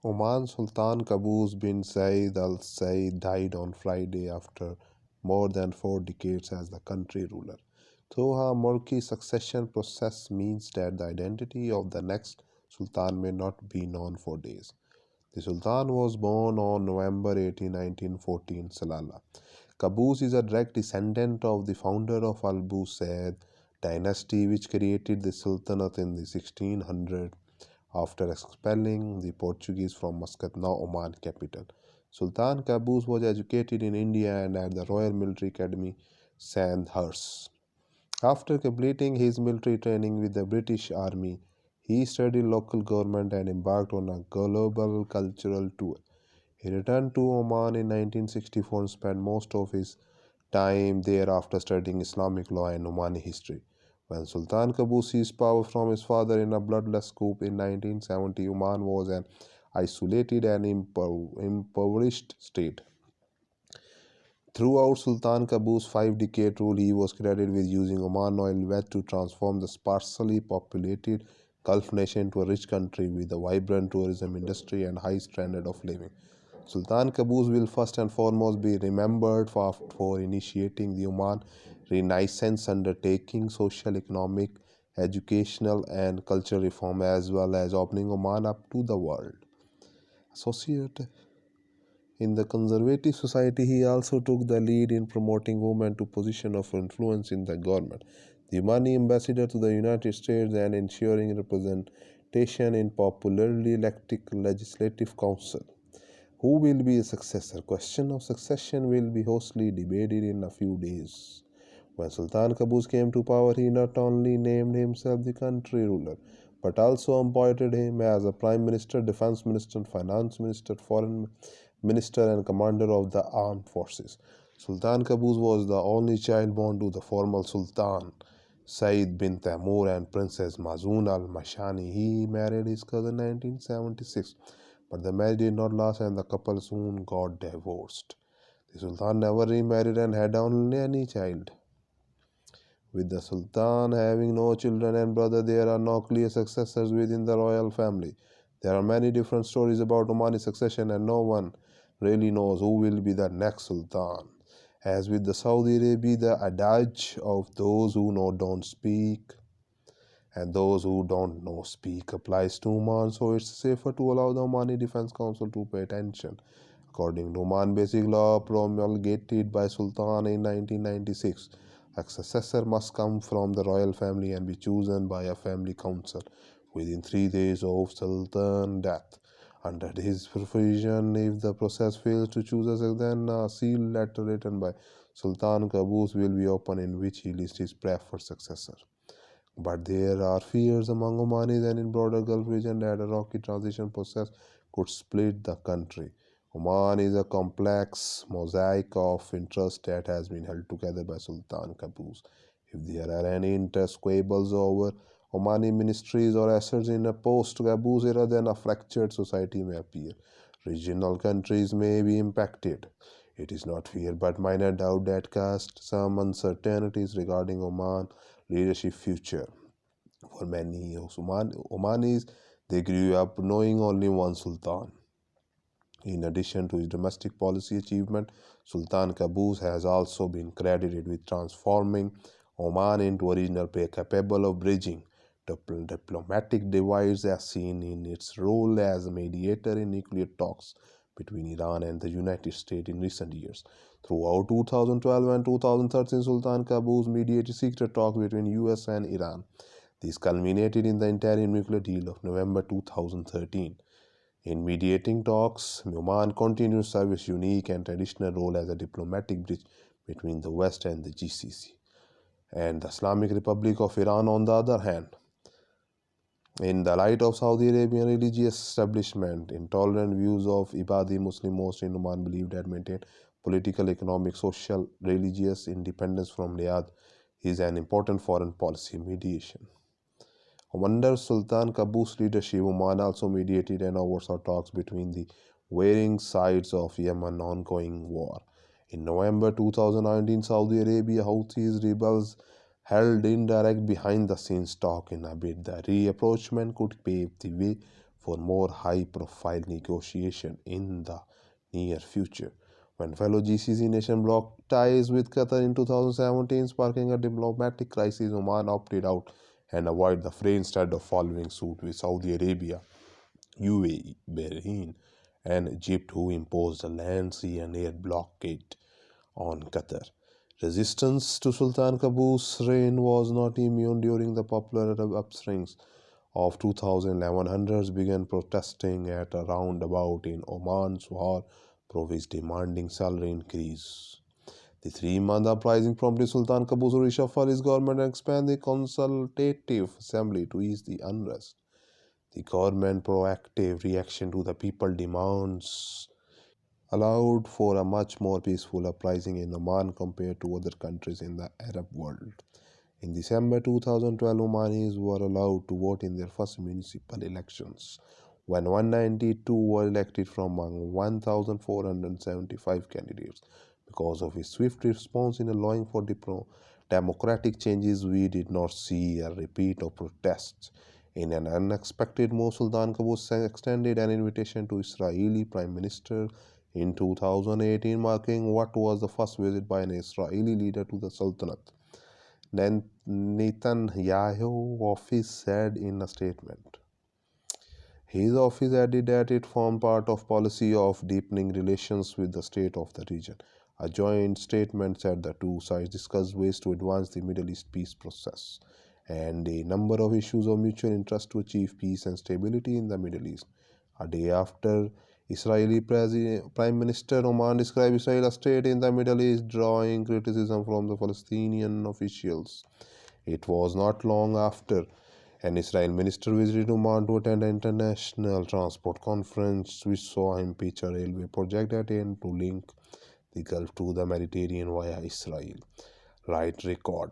Oman Sultan Qaboos bin Said Al Said died on Friday after more than 4 decades as the country ruler. Though a murky succession process means that the identity of the next Sultan may not be known for days. The Sultan was born on November 18, 1914, Salalah. Qaboos is a direct descendant of the founder of Al Said dynasty, which created the Sultanate in the 1600s after expelling the Portuguese from Muscat, now Oman capital. Sultan Qaboos was educated in India and at the Royal Military Academy, Sandhurst. After completing his military training with the British Army, he studied local government and embarked on a global cultural tour. He returned to Oman in 1964 and spent most of his time there after studying Islamic law and Omani history. When Sultan Qaboos seized power from his father in a bloodless coup in 1970, Oman was an isolated and impoverished state. Throughout Sultan Qaboos' 5 decade rule, he was credited with using Oman oil wealth to transform the sparsely populated Gulf nation into a rich country with a vibrant tourism industry and high standard of living. Sultan Qaboos will first and foremost be remembered for initiating the Oman Renaissance undertaking, social, economic, educational, and cultural reform, as well as opening Oman up to the world. Associate in the conservative society, he also took the lead in promoting women to positions of influence in the government, the Omani ambassador to the United States, and ensuring representation in popularly elected legislative council. Who will be a successor? Question of succession will be hotly debated in a few days. When Sultan Qaboos came to power, he not only named himself the country ruler, but also appointed him as a prime minister, defense minister, finance minister, foreign minister, and commander of the armed forces. Sultan Qaboos was the only child born to the former Sultan, Said bin Taimur, and Princess Mazoon al-Mashani. He married his cousin in 1976, but the marriage did not last and the couple soon got divorced. The Sultan never remarried and had only any child. With the Sultan having no children and brother, there are no clear successors within the royal family. There are many different stories about Omani succession and no one really knows who will be the next Sultan. As with the Saudi Arabia, the adage of those who know don't speak and those who don't know speak applies to Oman, so it's safer to allow the Omani Defense Council to pay attention. According to Oman Basic Law promulgated by Sultan in 1996, a successor must come from the royal family and be chosen by a family council within 3 days of Sultan death. Under his provision, if the process fails to choose a successor, then a sealed letter written by Sultan Qaboos will be opened in which he lists his preferred successor. But there are fears among Omanis and in broader Gulf region that a rocky transition process could split the country. Oman is a complex mosaic of interests that has been held together by Sultan Qaboos. If there are any interest quibbles over Omani ministries or assets in a post-Qaboos era, then a fractured society may appear. Regional countries may be impacted. It is not fear but minor doubt that cast some uncertainties regarding Oman leadership future. For many Omanis, they grew up knowing only one Sultan. In addition to his domestic policy achievement, Sultan Qaboos has also been credited with transforming Oman into a regional player capable of bridging diplomatic divides, as seen in its role as a mediator in nuclear talks between Iran and the United States in recent years. Throughout 2012 and 2013, Sultan Qaboos mediated secret talks between US and Iran. These culminated in the interim nuclear deal of November 2013. In mediating talks, Oman continued to serve its unique and traditional role as a diplomatic bridge between the West and the GCC, and the Islamic Republic of Iran on the other hand. In the light of Saudi Arabian religious establishment, intolerant views of Ibadi Muslim most in Oman believe that maintain political, economic, social, religious independence from Riyadh is an important foreign policy mediation. Under Sultan Qaboos' leadership, Oman also mediated and oversaw talks between the varying sides of Yemen's ongoing war. In November 2019, Saudi Arabia Houthis rebels held indirect behind-the-scenes talk in a bid. The rapprochement could pave the way for more high-profile negotiation in the near future. When fellow GCC nation blocked ties with Qatar in 2017, sparking a diplomatic crisis, Oman opted out and avoided the fray instead of following suit with Saudi Arabia, UAE, Bahrain, and Egypt, who imposed a land, sea, and air blockade on Qatar. Resistance to Sultan Qaboos' reign was not immune. During the popular Arab upswings of 2011, hundreds began protesting at a roundabout in Oman, Swar province, demanding salary increase. The 3 month uprising prompted Sultan Qaboos to reshuffle his government and expand the consultative assembly to ease the unrest. The government's proactive reaction to the people's demands allowed for a much more peaceful uprising in Oman compared to other countries in the Arab world. In December 2012, Omanis were allowed to vote in their first municipal elections, when 192 were elected from among 1,475 candidates. Because of his swift response in allowing for democratic changes, we did not see a repeat of protests. In an unexpected move, Sultan Qaboos extended an invitation to Israeli Prime Minister in 2018, marking what was the first visit by an Israeli leader to the Sultanate. Netanyahu's office said in a statement. His office added that it formed part of policy of deepening relations with the state of the region. A joint statement said the two sides discussed ways to advance the Middle East peace process and a number of issues of mutual interest to achieve peace and stability in the Middle East. A day after, Israeli Prime Minister Oman described Israel as a state in the Middle East, drawing criticism from the Palestinian officials. It was not long after an Israeli minister visited Oman to attend an international transport conference, which saw him pitch a railway project that aimed to link the Gulf to the Mediterranean via Israel. Right record.